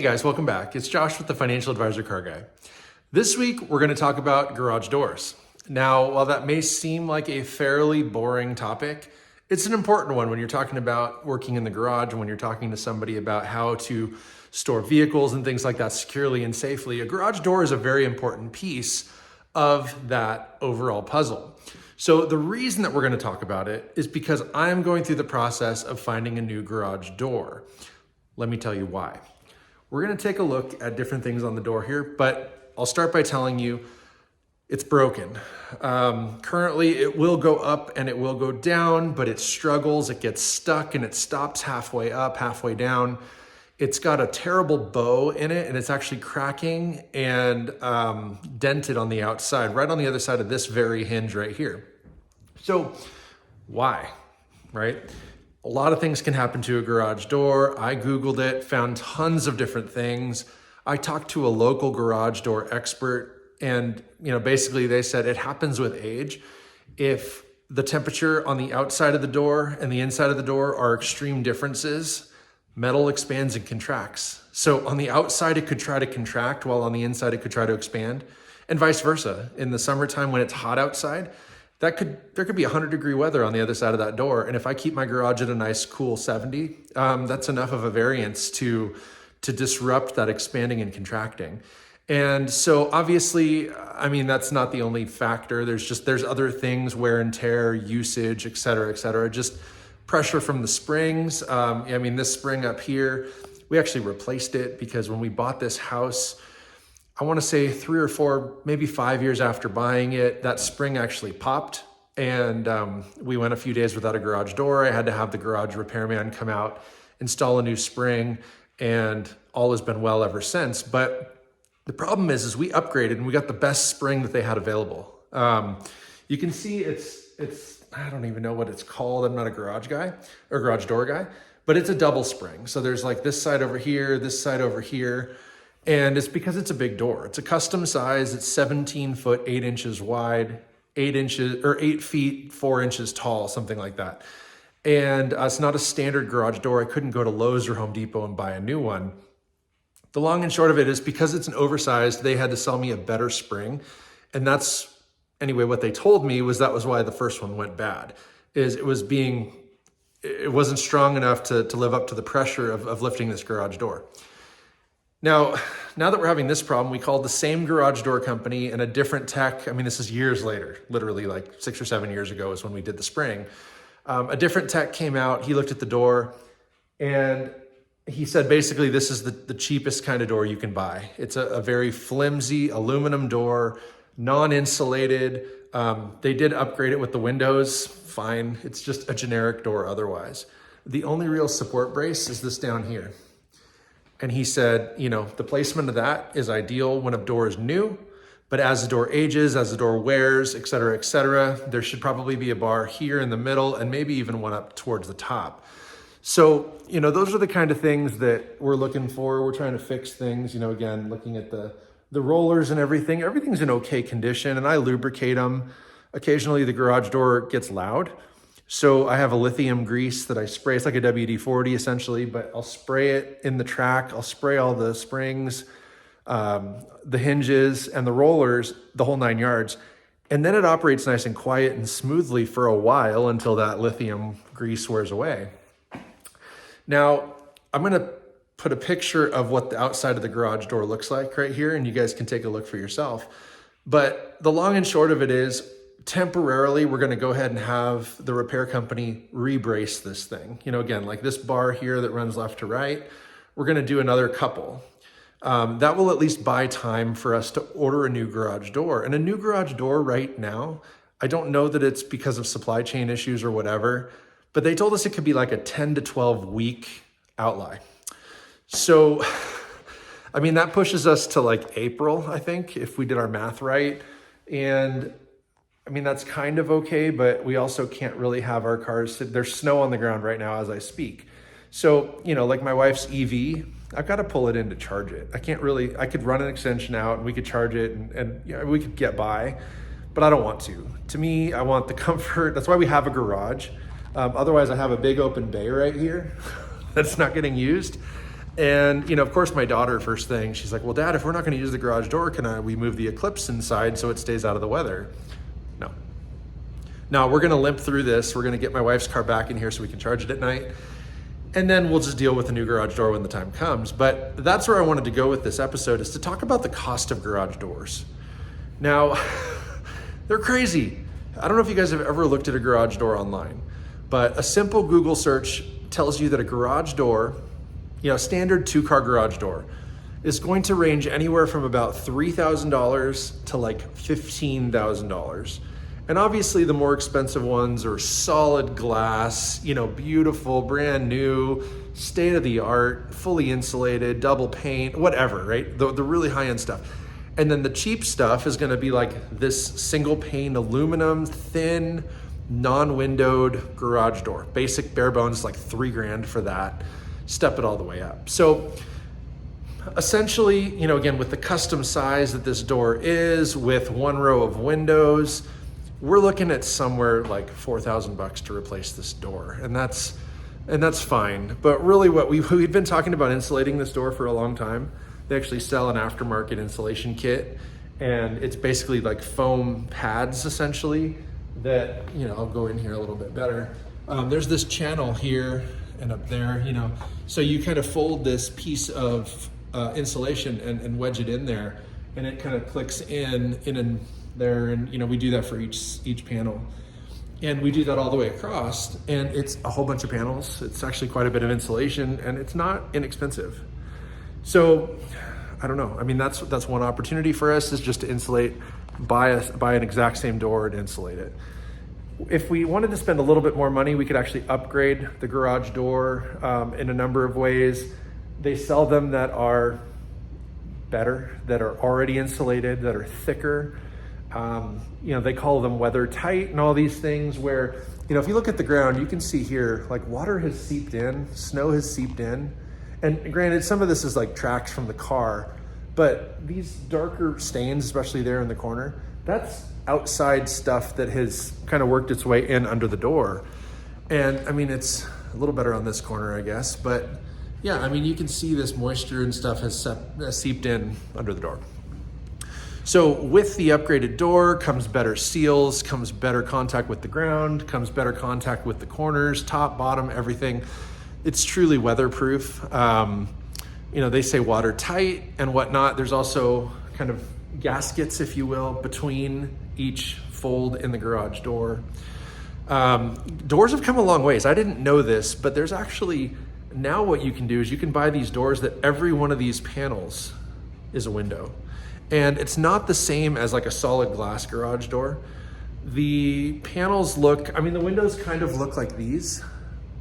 guys, welcome back. It's Josh with the Financial Advisor Car Guy. This week, we're going to talk about garage doors. Now, while that may seem like a fairly boring topic, it's an important one when you're talking about working in the garage and when you're talking to somebody about how to store vehicles and things like that securely and safely. A garage door is a very important piece of that overall puzzle. So the reason that we're going to talk about it is because I'm going through the process of finding a new garage door. Let me tell you why. We're going to take a look at different things on the door here, but I'll start by telling you it's broken. Currently, it will go up and it will go down, but it struggles, it gets stuck, and it stops halfway up, halfway down. It's got a terrible bow in it, and it's actually cracking and dented on the outside, right on the other side of this very hinge right here. So why, right? A lot of things can happen to a garage door. I Googled it, found tons of different things. I talked to a local garage door expert, and basically they said it happens with age. If the temperature on the outside of the door and the inside of the door are extreme differences, metal expands and contracts. So on the outside, it could try to contract, while on the inside, it could try to expand, and vice versa. In the summertime when it's hot outside, there could be 100-degree weather on the other side of that door. And if I keep my garage at a nice cool 70, that's enough of a variance to disrupt that expanding and contracting. And so obviously, that's not the only factor. There's other things, wear and tear, usage, et cetera, just pressure from the springs. This spring up here, we actually replaced it because when we bought this house, I want to say 3 or 4, maybe 5 years after buying it, that spring actually popped, and we went a few days without a garage door. I had to have the garage repairman come out, install a new spring, and all has been well ever since. But the problem is we upgraded and we got the best spring that they had available. You can see it's I don't even know what it's called. I'm not a garage guy or garage door guy, but it's a double spring. So there's like this side over here, this side over here. And it's because it's a big door. It's a custom size. It's 17 foot, 8 inches wide, 8 feet, 4 inches tall, something like that. And it's not a standard garage door. I couldn't go to Lowe's or Home Depot and buy a new one. The long and short of it is because it's an oversized, they had to sell me a better spring. And anyway, what they told me was that was why the first one went bad, is it wasn't strong enough to live up to the pressure of lifting this garage door. Now that we're having this problem, we called the same garage door company and a different tech. This is years later, literally like 6 or 7 years ago is when we did the spring. A different tech came out, he looked at the door, and he said, basically, this is the cheapest kind of door you can buy. It's a very flimsy aluminum door, non-insulated. They did upgrade it with the windows, fine. It's just a generic door otherwise. The only real support brace is this down here. And he said, the placement of that is ideal when a door is new, but as the door ages, as the door wears, et cetera, there should probably be a bar here in the middle and maybe even one up towards the top. So, those are the kind of things that we're looking for. We're trying to fix things, again, looking at the rollers and everything. Everything's in okay condition, and I lubricate them. Occasionally the garage door gets loud. So I have a lithium grease that I spray. It's like a WD-40 essentially, but I'll spray it in the track. I'll spray all the springs, the hinges and the rollers, the whole 9 yards. And then it operates nice and quiet and smoothly for a while until that lithium grease wears away. Now, I'm going to put a picture of what the outside of the garage door looks like right here, and you guys can take a look for yourself. But the long and short of it is, temporarily, we're going to go ahead and have the repair company re-brace this thing. Again, like this bar here that runs left to right, we're going to do another couple. That will at least buy time for us to order a new garage door. And a new garage door right now, I don't know that it's because of supply chain issues or whatever, but they told us it could be like a 10 to 12 week outlay. So, that pushes us to like April, I think, if we did our math right. And that's kind of okay, but we also can't really have our cars sit. There's snow on the ground right now as I speak. So, like my wife's EV, I've got to pull it in to charge it. I could run an extension out and we could charge it and we could get by, but I don't want to. To me, I want the comfort. That's why we have a garage. Otherwise, I have a big open bay right here that's not getting used. And, of course, my daughter, first thing, she's like, well, Dad, if we're not going to use the garage door, we move the Eclipse inside so it stays out of the weather? No. Now, we're going to limp through this. We're going to get my wife's car back in here so we can charge it at night. And then we'll just deal with the new garage door when the time comes. But that's where I wanted to go with this episode, is to talk about the cost of garage doors. Now, they're crazy. I don't know if you guys have ever looked at a garage door online, but a simple Google search tells you that a garage door, standard 2-car garage door, is going to range anywhere from about $3,000 to like $15,000. And obviously the more expensive ones are solid glass, beautiful, brand new, state of the art, fully insulated, double paint, whatever, right? The really high end stuff. And then the cheap stuff is gonna be like this single pane aluminum, thin, non-windowed garage door. Basic bare bones, like $3,000 for that. Step it all the way up. So essentially, again, with the custom size that this door is, with one row of windows, we're looking at somewhere like $4,000 to replace this door. And that's fine. But really we've been talking about insulating this door for a long time. They actually sell an aftermarket insulation kit, and it's basically like foam pads essentially that, I'll go in here a little bit better. There's this channel here and up there, so you kind of fold this piece of insulation and wedge it in there, and it kind of clicks in there, and we do that for each panel, and we do that all the way across, and it's a whole bunch of panels. It's actually quite a bit of insulation, and it's not inexpensive. So I don't know. I mean, that's one opportunity for us, is just to insulate, buy an exact same door and insulate it. If we wanted to spend a little bit more money, we could actually upgrade the garage door in a number of ways. They sell them that are better, that are already insulated, that are thicker. They call them weather tight and all these things where, if you look at the ground, you can see here, like water has seeped in, snow has seeped in. And granted, some of this is like tracks from the car, but these darker stains, especially there in the corner, that's outside stuff that has kind of worked its way in under the door. And I mean, it's a little better on this corner, I guess, but yeah, I mean, you can see this moisture and stuff has seeped in under the door. So with the upgraded door comes better seals, comes better contact with the ground, comes better contact with the corners, top, bottom, everything. It's truly weatherproof. They say watertight and whatnot. There's also kind of gaskets, if you will, between each fold in the garage door. Doors have come a long ways. I didn't know this, but there's actually, now what you can do is you can buy these doors that every one of these panels is a window. And it's not the same as like a solid glass garage door. The panels the windows kind of look like these,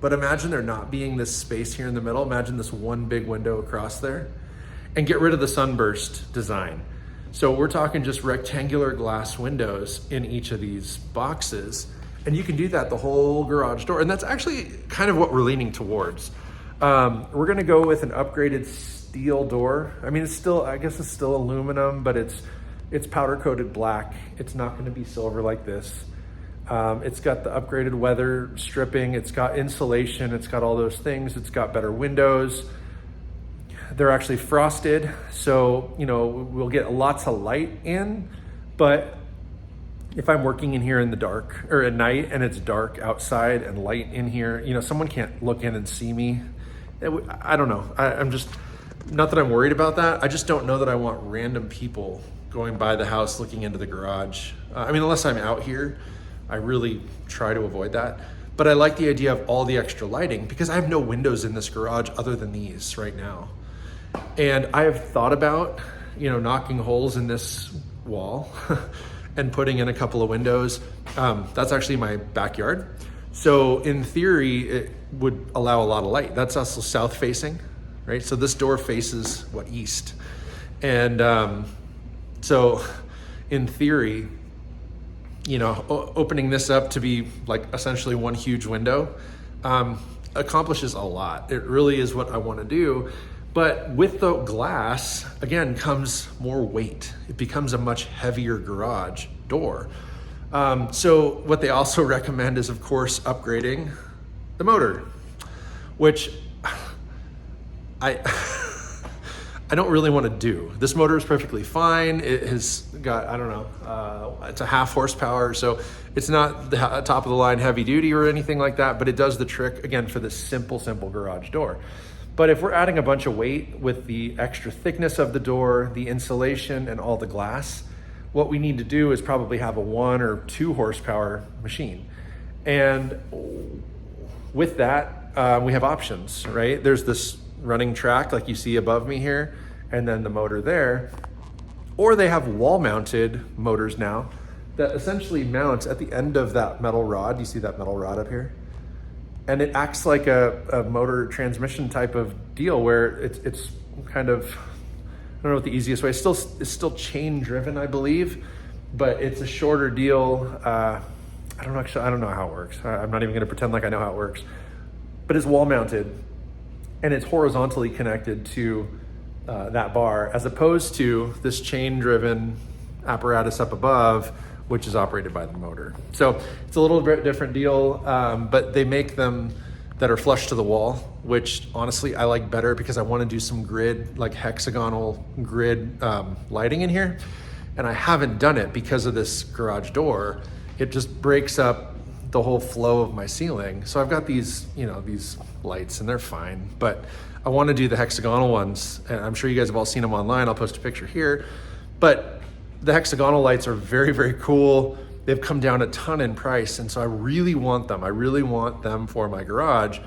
but imagine there not being this space here in the middle. Imagine this one big window across there, and get rid of the sunburst design. So we're talking just rectangular glass windows in each of these boxes. And you can do that the whole garage door. And that's actually kind of what we're leaning towards. We're gonna go with an upgraded steel door. I mean, it's still aluminum, but it's powder coated black. It's not gonna be silver like this. It's got the upgraded weather stripping. It's got insulation. It's got all those things. It's got better windows. They're actually frosted, so we'll get lots of light in. But if I'm working in here in the dark or at night and it's dark outside and light in here, someone can't look in and see me. I don't know. I'm just, not that I'm worried about that. I just don't know that I want random people going by the house looking into the garage. Unless I'm out here, I really try to avoid that. But I like the idea of all the extra lighting because I have no windows in this garage other than these right now. And I have thought about, knocking holes in this wall and putting in a couple of windows. That's actually my backyard. So in theory, it would allow a lot of light. That's also south facing, right? So this door faces east. And so in theory, opening this up to be like essentially one huge window accomplishes a lot. It really is what I want to do. But with the glass, again, comes more weight. It becomes a much heavier garage door. So what they also recommend is, of course, upgrading the motor, which I I don't really want to do. This motor is perfectly fine. It has got, I don't know, it's a 1/2 horsepower, so it's not the top of the line heavy duty or anything like that, but it does the trick, again, for this simple garage door. But if we're adding a bunch of weight with the extra thickness of the door, the insulation, and all the glass, what we need to do is probably have a 1 or 2 horsepower machine. And with that, we have options, right? There's this running track like you see above me here, and then the motor there. Or they have wall mounted motors now that essentially mounts at the end of that metal rod. You see that metal rod up here? And it acts like a motor transmission type of deal where it's kind of, I don't know what the easiest way, it's still chain driven, I believe, but it's a shorter deal. I don't know how it works. I'm not even gonna pretend like I know how it works, but it's wall mounted and it's horizontally connected to that bar, as opposed to this chain driven apparatus up above, which is operated by the motor. So it's a little bit different deal, but they make them that are flush to the wall, which honestly I like better because I want to do some grid, like hexagonal grid lighting in here. And I haven't done it because of this garage door. It just breaks up the whole flow of my ceiling. So I've got these, these lights and they're fine, but I want to do the hexagonal ones. And I'm sure you guys have all seen them online. I'll post a picture here, but the hexagonal lights are very, very cool. They've come down a ton in price. And so I really want them. I really want them for my garage.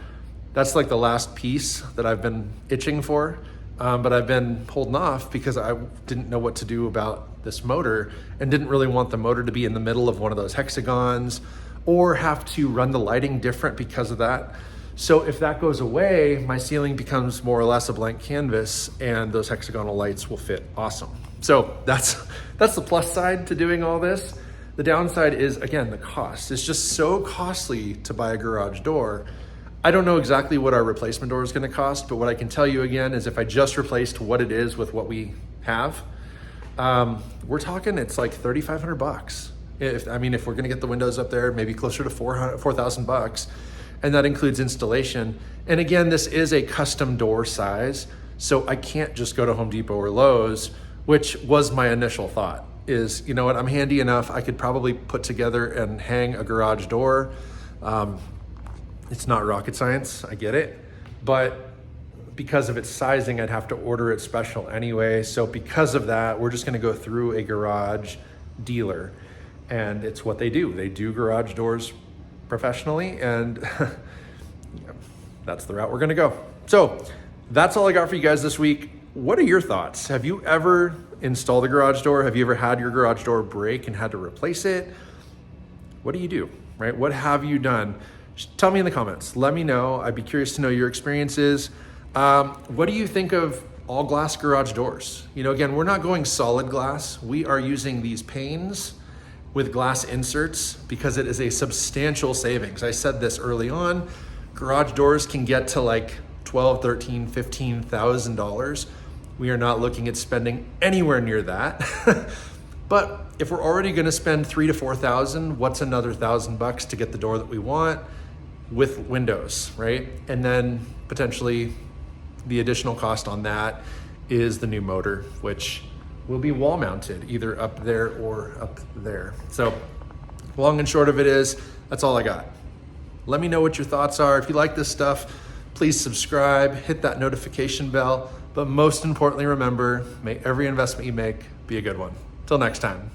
That's like the last piece that I've been itching for, but I've been holding off because I didn't know what to do about this motor and didn't really want the motor to be in the middle of one of those hexagons or have to run the lighting different because of that. So if that goes away, my ceiling becomes more or less a blank canvas and those hexagonal lights will fit awesome. So that's the plus side to doing all this. The downside is, again, the cost. It's just so costly to buy a garage door. I don't know exactly what our replacement door is gonna cost, but what I can tell you again is if I just replaced what it is with what we have, we're talking, it's like $3,500. If we're gonna get the windows up there, maybe closer to $4,000. And that includes installation. And again, this is a custom door size, so I can't just go to Home Depot or Lowe's, which was my initial thought is, you know what, I'm handy enough, I could probably put together and hang a garage door. It's not rocket science, I get it, but because of its sizing, I'd have to order it special anyway. So because of that, we're just gonna go through a garage dealer, and it's what they do. They do garage doors professionally, and that's the route we're gonna go. So that's all I got for you guys this week. What are your thoughts? Have you ever installed a garage door? Have you ever had your garage door break and had to replace it? What do you do, right? What have you done? Just tell me in the comments. Let me know. I'd be curious to know your experiences. What do you think of all glass garage doors? Again, we're not going solid glass. We are using these panes with glass inserts because it is a substantial savings. I said this early on, garage doors can get to like $12,000, $13,000, $15,000. We are not looking at spending anywhere near that. But if we're already gonna spend $3,000 to $4,000, what's another $1,000 to get the door that we want with windows, right? And then potentially the additional cost on that is the new motor, which will be wall mounted either up there or up there. So long and short of it is, that's all I got. Let me know what your thoughts are. If you like this stuff, please subscribe, hit that notification bell, but most importantly, remember, may every investment you make be a good one. Till next time.